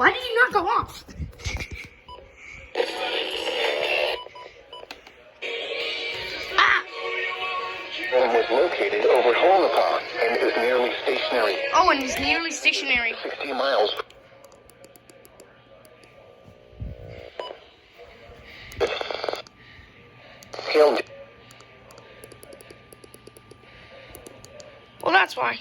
Why did you not go off? Ah! One was located over Holnapah and is nearly stationary. Oh, and he's nearly stationary. 60 miles. Killed. Well, that's why.